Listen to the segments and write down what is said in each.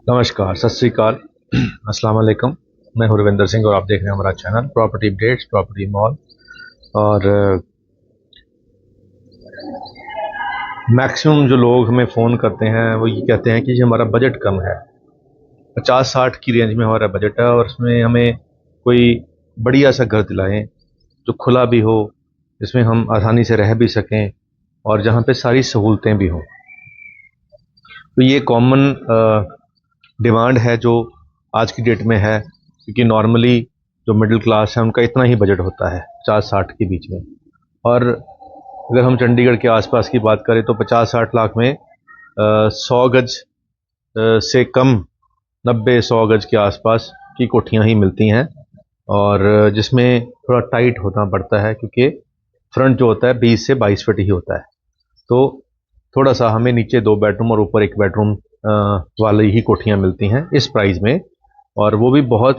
नमस्कार, सत श्री अकाल, अस्सलाम वालेकुम। मैं हूं रविंदर सिंह और आप देख रहे हैं हमारा channel property updates, property mall. और मैक्सिमम जो लोग हमें फ़ोन करते हैं वो ये कहते हैं कि जी हमारा बजट कम है, 50-60 की रेंज में हमारा बजट है और उसमें हमें कोई बढ़िया सा घर दिलाएं जो खुला भी हो, जिसमें हम आसानी से रह भी सकें और जहाँ पे सारी सहूलतें भी हों। तो ये कॉमन डिमांड है जो आज की डेट में है, क्योंकि नॉर्मली जो मिडिल क्लास है उनका इतना ही बजट होता है 50-60 के बीच में। और अगर हम चंडीगढ़ के आसपास की बात करें तो 50-60 लाख में 100 गज से कम 90-100 गज के आसपास की कोठियां ही मिलती हैं, और जिसमें थोड़ा टाइट होना पड़ता है क्योंकि फ्रंट जो होता है 20 से 22 फीट ही होता है। तो थोड़ा सा हमें नीचे 2 बेडरूम और ऊपर 1 बेडरूम वाली ही कोठियां मिलती हैं इस प्राइस में, और वो भी बहुत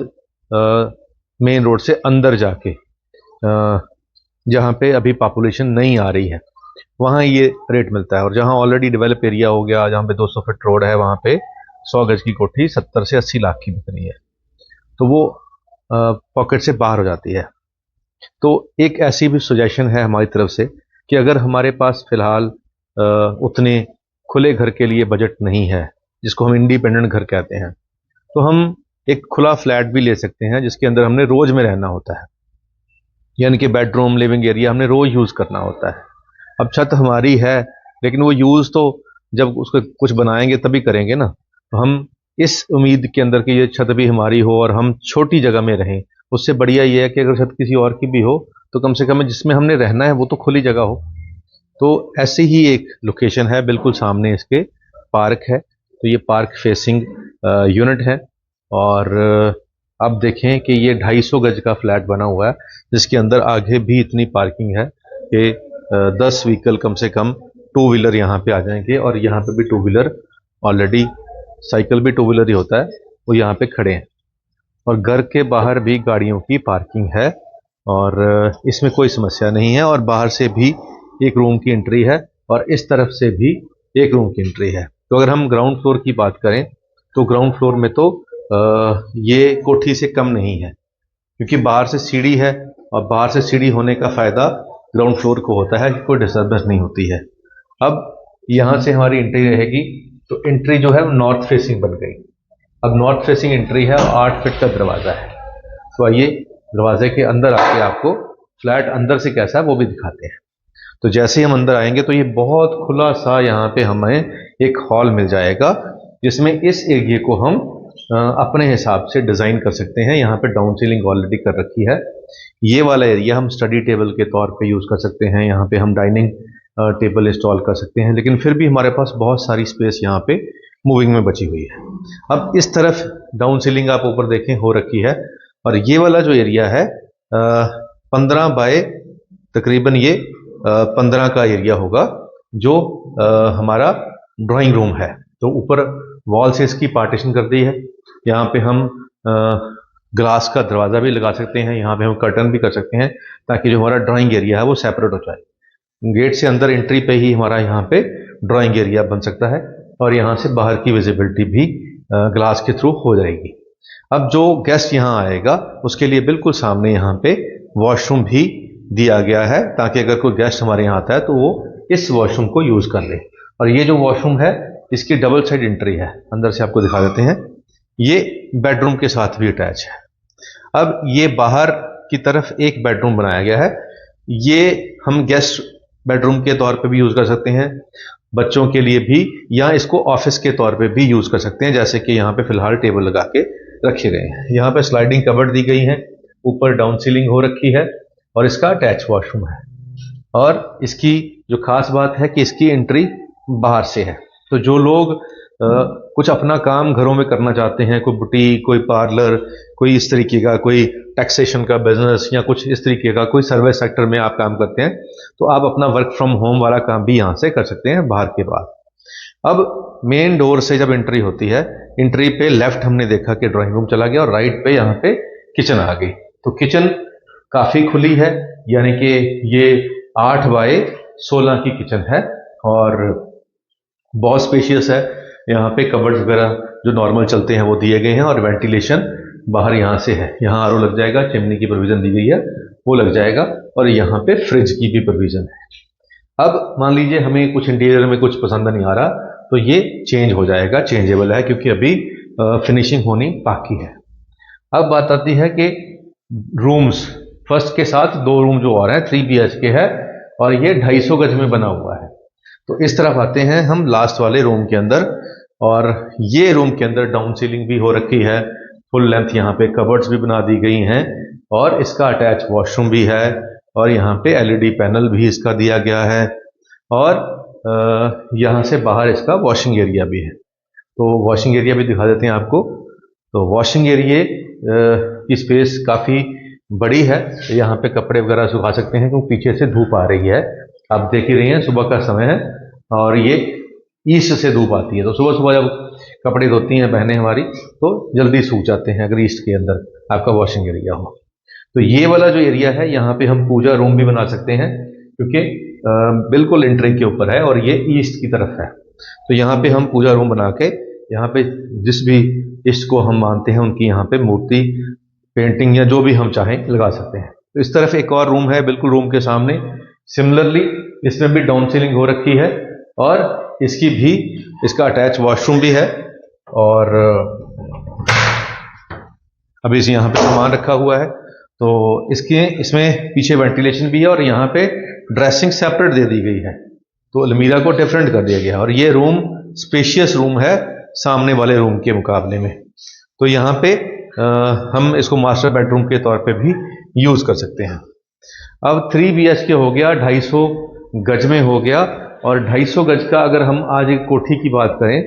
मेन रोड से अंदर जाके, जहाँ पे अभी पॉपुलेशन नहीं आ रही है वहाँ ये रेट मिलता है। और जहाँ ऑलरेडी डेवलप एरिया हो गया, जहाँ पे 200 फीट रोड है, वहाँ पे 100 गज की कोठी 70 से 80 लाख की बिक रही है, तो वो पॉकेट से बाहर हो जाती है। तो एक ऐसी भी सजेशन है हमारी तरफ से कि अगर हमारे पास फिलहाल उतने खुले घर के लिए बजट नहीं है, जिसको हम इंडिपेंडेंट घर कहते हैं, तो हम एक खुला फ्लैट भी ले सकते हैं जिसके अंदर हमने रोज में रहना होता है, यानी कि बेडरूम लिविंग एरिया हमने रोज यूज करना होता है। अब छत हमारी है, लेकिन वो यूज तो जब उसको कुछ बनाएंगे तभी करेंगे ना। तो हम इस उम्मीद के अंदर कि ये छत भी हमारी हो और हम छोटी जगह में रहें, उससे बढ़िया ये है कि अगर छत किसी और की भी हो तो कम से कम जिसमें हमने रहना है वो तो खुली जगह हो। तो ऐसी ही एक लोकेशन है, बिल्कुल सामने इसके पार्क है। तो ये पार्क फेसिंग यूनिट है, और अब देखें कि ये 250 गज का फ्लैट बना हुआ है, जिसके अंदर आगे भी इतनी पार्किंग है कि 10 व्हीकल कम से कम टू व्हीलर यहाँ पे आ जाएंगे। और यहाँ पे भी टू व्हीलर ऑलरेडी, साइकिल भी टू व्हीलर ही होता है, वो यहाँ पे खड़े हैं। और घर के बाहर भी गाड़ियों की पार्किंग है और इसमें कोई समस्या नहीं है। और बाहर से भी एक रूम की एंट्री है और इस तरफ से भी एक रूम की एंट्री है। तो अगर हम ग्राउंड फ्लोर की बात करें तो ग्राउंड फ्लोर में तो ये कोठी से कम नहीं है, क्योंकि बाहर से सीढ़ी है और बाहर से सीढ़ी होने का फायदा ग्राउंड फ्लोर को होता है कि कोई डिस्टर्बेंस नहीं होती है। अब यहाँ से हमारी एंट्री रहेगी, तो एंट्री जो है वो नॉर्थ फेसिंग बन गई। अब नॉर्थ फेसिंग एंट्री है और 8 फीट का दरवाजा है। तो आइए दरवाजे के अंदर आके आपको फ्लैट अंदर से कैसा है वो भी दिखाते हैं। तो जैसे ही हम अंदर आएंगे तो ये बहुत खुला सा यहाँ पे हमें एक हॉल मिल जाएगा, जिसमें इस एरिया को हम अपने हिसाब से डिज़ाइन कर सकते हैं। यहाँ पे डाउन सीलिंग ऑलरेडी कर रखी है। ये वाला एरिया हम स्टडी टेबल के तौर पे यूज़ कर सकते हैं, यहाँ पे हम डाइनिंग टेबल इंस्टॉल कर सकते हैं, लेकिन फिर भी हमारे पास बहुत सारी स्पेस यहाँ पे मूविंग में बची हुई है। अब इस तरफ डाउन सीलिंग आप ऊपर देखें हो रखी है, और ये वाला जो एरिया है 15 बाय तकरीबन ये 15 का एरिया होगा, जो हमारा ड्राइंग रूम है। तो ऊपर वॉल से इसकी पार्टीशन कर दी है। यहाँ पे हम ग्लास का दरवाज़ा भी लगा सकते हैं, यहाँ पे हम कर्टन भी कर सकते हैं, ताकि जो हमारा ड्राइंग एरिया है वो सेपरेट हो जाए। गेट से अंदर एंट्री पे ही हमारा यहाँ पे ड्राइंग एरिया बन सकता है, और यहाँ से बाहर की विजिबिलिटी भी ग्लास के थ्रू हो जाएगी। अब जो गेस्ट यहाँ आएगा उसके लिए बिल्कुल सामने यहाँ पे वॉशरूम भी दिया गया है, ताकि अगर कोई गेस्ट हमारे यहाँ आता है तो वो इस वॉशरूम को यूज कर ले। और ये जो वॉशरूम है इसकी डबल साइड एंट्री है, अंदर से आपको दिखा देते हैं। ये बेडरूम के साथ भी अटैच है। अब ये बाहर की तरफ एक बेडरूम बनाया गया है, ये हम गेस्ट बेडरूम के तौर पे भी यूज कर सकते हैं, बच्चों के लिए भी, या इसको ऑफिस के तौर पे भी यूज कर सकते हैं, जैसे कि यहाँ पे फिलहाल टेबल लगा के रखे गए हैं। यहाँ पे स्लाइडिंग कबर्ड दी गई है, ऊपर डाउन सीलिंग हो रखी है, और इसका अटैच वॉशरूम है। और इसकी जो खास बात है कि इसकी एंट्री बाहर से है। तो जो लोग कुछ अपना काम घरों में करना चाहते हैं, कोई बुटीक, कोई पार्लर, कोई इस तरीके का, कोई टैक्सेशन का बिजनेस, या कुछ इस तरीके का कोई सर्विस सेक्टर में आप काम करते हैं, तो आप अपना वर्क फ्रॉम होम वाला काम भी यहाँ से कर सकते हैं बाहर के बाद। अब मेन डोर से जब एंट्री होती है, एंट्री पे लेफ्ट हमने देखा कि ड्राइंग रूम चला गया, और राइट पे यहाँ पे किचन आ गई। तो किचन काफी खुली है, यानी कि ये 8 बाय 16 की किचन है और बहुत स्पेशियस है। यहाँ पे कबर्ड्स वगैरह जो नॉर्मल चलते हैं वो दिए गए हैं, और वेंटिलेशन बाहर यहाँ से है, यहाँ आरओ लग जाएगा, चिमनी की प्रोविजन दी गई है वो लग जाएगा, और यहाँ पे फ्रिज की भी प्रोविजन है। अब मान लीजिए हमें कुछ इंटीरियर में कुछ पसंद नहीं आ रहा, तो ये चेंज हो जाएगा, चेंजेबल है, क्योंकि अभी फिनिशिंग होनी बाकी है। अब बात आती है कि रूम्स, फर्स्ट के साथ 2 रूम जो और हैं 3 BHK है, और ये 250 गज में बना हुआ है। तो इस तरफ आते हैं हम लास्ट वाले रूम के अंदर, और ये रूम के अंदर डाउन सीलिंग भी हो रखी है, फुल लेंथ यहाँ पे कबर्ड्स भी बना दी गई हैं, और इसका अटैच वॉशरूम भी है, और यहाँ पे LED पैनल भी इसका दिया गया है, और यहाँ से बाहर इसका वॉशिंग एरिया भी है। तो वॉशिंग एरिया भी दिखा देते हैं आपको। तो वॉशिंग एरिया की स्पेस काफ़ी बड़ी है, यहाँ पे कपड़े वगैरह सुखा सकते हैं, क्योंकि पीछे से धूप आ रही है, आप देख ही रही हैं, सुबह का समय है और ये ईस्ट से धूप आती है, तो सुबह सुबह जब कपड़े धोती हैं बहनें हमारी तो जल्दी सूख जाते हैं, अगर ईस्ट के अंदर आपका वॉशिंग एरिया हो। तो ये वाला जो एरिया है, यहाँ पे हम पूजा रूम भी बना सकते हैं, क्योंकि बिल्कुल एंट्री के ऊपर है और ये ईस्ट की तरफ है। तो यहाँ पे हम पूजा रूम बना के यहाँ पे जिस भी इष्ट को हम मानते हैं उनकी यहाँ पे मूर्ति, पेंटिंग या जो भी हम चाहें लगा सकते हैं। तो इस तरफ एक और रूम है बिल्कुल रूम के सामने, सिमिलरली इसमें भी डाउन सीलिंग हो रखी है, और इसका अटैच वॉशरूम भी है, और अभी इसे यहाँ पे सामान रखा हुआ है, तो इसमें पीछे वेंटिलेशन भी है, और यहाँ पे ड्रेसिंग सेपरेट दे दी गई है, तो अलमीरा को डिफरेंट कर दिया गया, और ये रूम स्पेशियस रूम है सामने वाले रूम के मुकाबले में। तो यहाँ पे हम इसको मास्टर बेडरूम के तौर पे भी यूज कर सकते हैं। अब 3 BHK हो गया, 250 गज में हो गया, और 250 गज का अगर हम आज एक कोठी की बात करें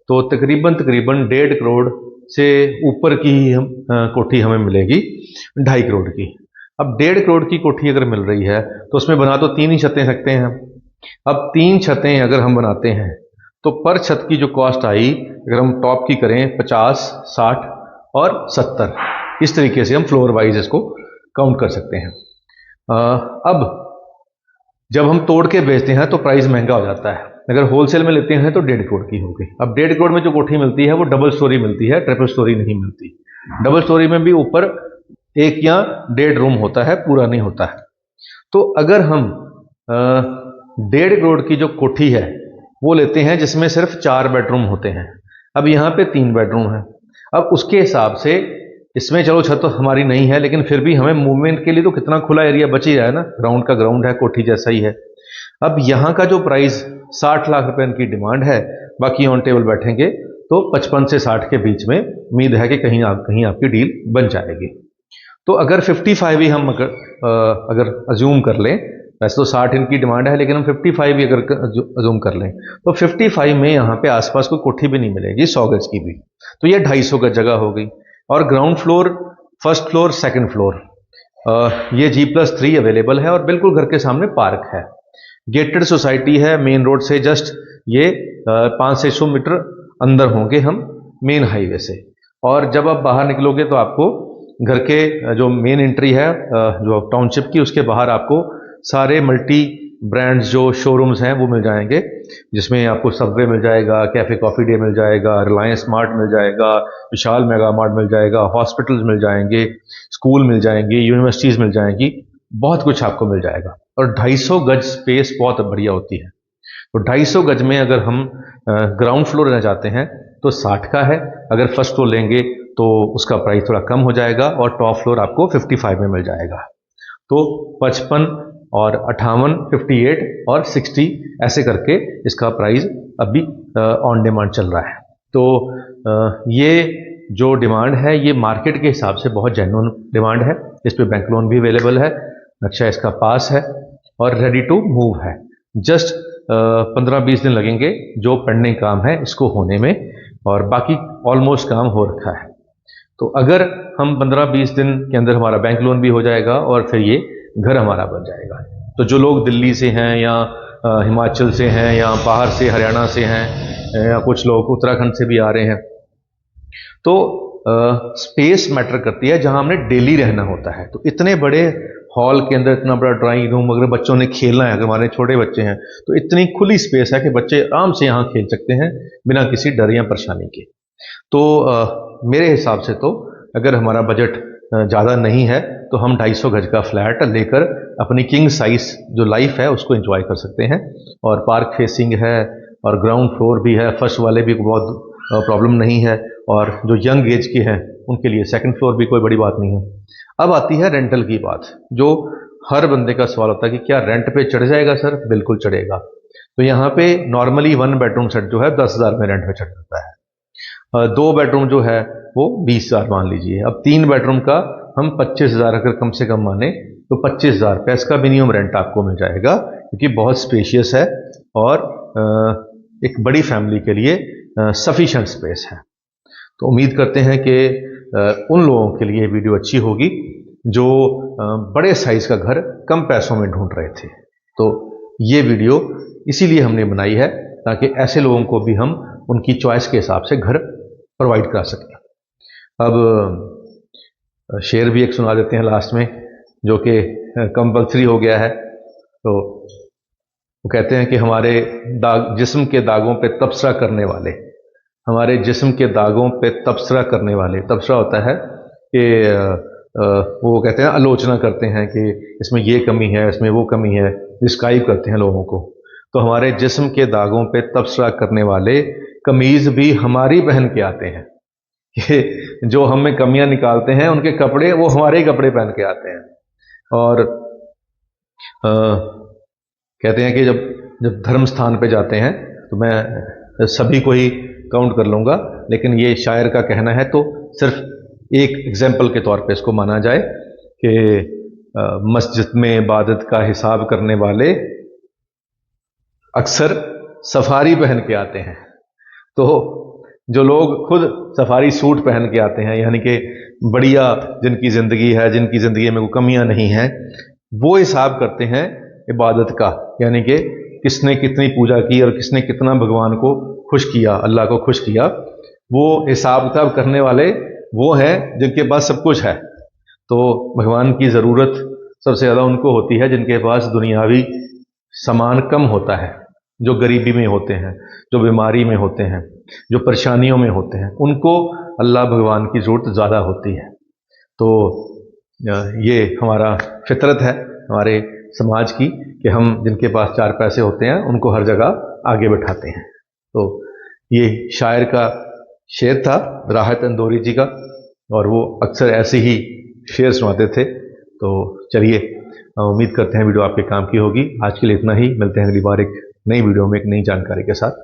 तो तकरीबन 1.5 करोड़ से ऊपर की ही कोठी हमें मिलेगी, 2.5 करोड़ की। अब 1.5 करोड़ की कोठी अगर मिल रही है तो उसमें बना तो 3 ही छतें सकते हैं। अब 3 छतें अगर हम बनाते हैं तो पर छत की जो कॉस्ट आई, अगर हम टॉप की करें 50, 60 और 70, इस तरीके से हम फ्लोर वाइज इसको काउंट कर सकते हैं। अब जब हम तोड़ के बेचते हैं तो प्राइस महंगा हो जाता है, अगर होलसेल में लेते हैं तो 1.5 करोड़ की होगी। अब 1.5 करोड़ में जो कोठी मिलती है वो डबल स्टोरी मिलती है, ट्रिपल स्टोरी नहीं मिलती। डबल स्टोरी में भी ऊपर 1 या 1.5 रूम होता है, पूरा नहीं होता है। तो अगर हम 1.5 करोड़ की जो कोठी है वो लेते हैं जिसमें सिर्फ 4 बेडरूम होते हैं, अब यहाँ पे 3 बेडरूम है, अब उसके हिसाब से इसमें चलो छत तो हमारी नहीं है, लेकिन फिर भी हमें मूवमेंट के लिए तो कितना खुला एरिया बच ही रहा है ना, ग्राउंड का ग्राउंड है, कोठी जैसा ही है। अब यहाँ का जो प्राइस 60 लाख रुपए की डिमांड है, बाकी ऑन टेबल बैठेंगे तो 55 से 60 के बीच में उम्मीद है कि कहीं आपकी डील बन जाएगी। तो अगर 55 ही हम अगर अज्यूम कर लें, वैसे तो 60 इनकी डिमांड है, लेकिन हम 55 ही अगर अज्यूम कर लें तो 55 में यहाँ पे आसपास कोई कोठी भी नहीं मिलेगी 100 गज की भी, तो ये 250 गज जगह हो गई। और ground floor, first floor, second floor, ये G+3 अवेलेबल है, और बिल्कुल घर के सामने पार्क है, गेटेड सोसाइटी है, मेन रोड से जस्ट ये 500 मीटर अंदर होंगे हम मेन हाईवे से। और जब आप बाहर निकलोगे तो आपको घर के जो मेन एंट्री है जो टाउनशिप की, उसके बाहर आपको सारे मल्टी ब्रांड्स जो शोरूम्स हैं वो मिल जाएंगे, जिसमें आपको सबवे मिल जाएगा, कैफे कॉफी डे मिल जाएगा, रिलायंस स्मार्ट मिल जाएगा, विशाल मेगा मार्ट मिल जाएगा, हॉस्पिटल्स मिल जाएंगे, स्कूल मिल जाएंगे, यूनिवर्सिटीज मिल जाएंगी, बहुत कुछ आपको मिल जाएगा। और 250 गज स्पेस बहुत बढ़िया होती है। तो 250 गज में अगर हम ग्राउंड फ्लोर लेना चाहते हैं तो 60 का है, अगर फर्स्ट फ्लोर लेंगे तो उसका प्राइस थोड़ा कम हो जाएगा, और टॉप फ्लोर आपको 55 में मिल जाएगा। तो 55 और 58, 58 और 60 ऐसे करके इसका प्राइस अभी ऑन डिमांड चल रहा है। तो ये जो डिमांड है ये मार्केट के हिसाब से बहुत जेन्युइन डिमांड है, इस पे बैंक लोन भी अवेलेबल है, नक्शा इसका पास है और रेडी टू मूव है। जस्ट 15-20 दिन लगेंगे जो पेंडिंग काम है इसको होने में, और बाकी ऑलमोस्ट काम हो रखा है। तो अगर हम 15-20 दिन के अंदर हमारा बैंक लोन भी हो जाएगा और फिर ये घर हमारा बन जाएगा। तो जो लोग दिल्ली से हैं या हिमाचल से हैं या बाहर से हरियाणा से हैं या कुछ लोग उत्तराखंड से भी आ रहे हैं, तो स्पेस मैटर करती है जहां हमने डेली रहना होता है। तो इतने बड़े हॉल के अंदर इतना बड़ा ड्राइंग रूम, अगर बच्चों ने खेलना है, अगर हमारे छोटे बच्चे हैं तो इतनी खुली स्पेस है कि बच्चे आराम से यहाँ खेल सकते हैं बिना किसी डर या परेशानी के। तो मेरे हिसाब से तो अगर हमारा बजट ज़्यादा नहीं है तो हम 250 गज का फ्लैट लेकर अपनी किंग साइज जो लाइफ है उसको एंजॉय कर सकते हैं। और पार्क फेसिंग है और ग्राउंड फ्लोर भी है, फर्स्ट वाले भी बहुत प्रॉब्लम नहीं है, और जो यंग एज के हैं उनके लिए सेकंड फ्लोर भी कोई बड़ी बात नहीं है। अब आती है रेंटल की बात, जो हर बंदे का सवाल होता है कि क्या रेंट पे चढ़ जाएगा सर? बिल्कुल चढ़ेगा। तो यहाँ पे नॉर्मली 1 बेडरूम सेट जो है 10,000 में रेंट पे चढ़ जाता है। 2 बेडरूम जो है वो 20,000 मान लीजिए। अब 3 बेडरूम का हम 25,000 अगर कम से कम माने तो 25,000 रुपये इसका मिनिमम रेंट आपको मिल जाएगा, क्योंकि बहुत स्पेशियस है और एक बड़ी फैमिली के लिए सफिशिएंट स्पेस है। तो उम्मीद करते हैं कि उन लोगों के लिए वीडियो अच्छी होगी जो बड़े साइज का घर कम पैसों में ढूंढ रहे थे। तो ये वीडियो इसीलिए हमने बनाई है ताकि ऐसे लोगों को भी हम उनकी चॉइस के हिसाब से घर प्रोवाइड करा सकें। अब शेर भी एक सुना देते हैं लास्ट में, जो कि कंपल्सरी हो गया है। तो वो कहते हैं कि हमारे जिस्म के दागों पे तबसरा करने वाले, हमारे जिस्म के दागों पे तबसरा करने वाले, तबसरा होता है कि वो कहते हैं आलोचना करते हैं कि इसमें ये कमी है, इसमें वो कमी है, डिस्क्राइब करते हैं लोगों को। तो हमारे जिस्म के दागों पे तबसरा करने वाले कमीज भी हमारी पहन के आते हैं, कि जो हमें कमियां निकालते हैं उनके कपड़े वो हमारे ही कपड़े पहन के आते हैं। और कहते हैं कि जब धर्म स्थान पे जाते हैं, तो मैं सभी को ही काउंट कर लूँगा, लेकिन ये शायर का कहना है तो सिर्फ एक एग्जाम्पल के तौर पे इसको माना जाए कि मस्जिद में इबादत का हिसाब करने वाले अक्सर सफारी पहन के आते हैं। तो जो लोग खुद सफारी सूट पहन के आते हैं, यानी कि बढ़िया जिनकी ज़िंदगी है, जिनकी ज़िंदगी में कोई कमियां नहीं हैं, वो हिसाब करते हैं इबादत का, यानी कि किसने कितनी पूजा की और किसने कितना भगवान को खुश किया, अल्लाह को खुश किया। वो हिसाब किताब करने वाले वो हैं जिनके पास सब कुछ है। तो भगवान की ज़रूरत सबसे ज़्यादा उनको होती है जिनके पास दुनियावी सामान कम होता है, जो गरीबी में होते हैं, जो बीमारी में होते हैं, जो परेशानियों में होते हैं, उनको अल्लाह भगवान की ज़रूरत ज़्यादा होती है। तो ये हमारा फितरत है हमारे समाज की कि हम जिनके पास 4 पैसे होते हैं उनको हर जगह आगे बैठाते हैं। तो ये शायर का शेर था राहत इंदौरी जी का, और वो अक्सर ऐसे ही शेर सुनाते थे। तो चलिए, उम्मीद करते हैं वीडियो आपके काम की होगी। आज के लिए इतना ही, मिलते हैं अगली बार एक नई वीडियो में एक नई जानकारी के साथ।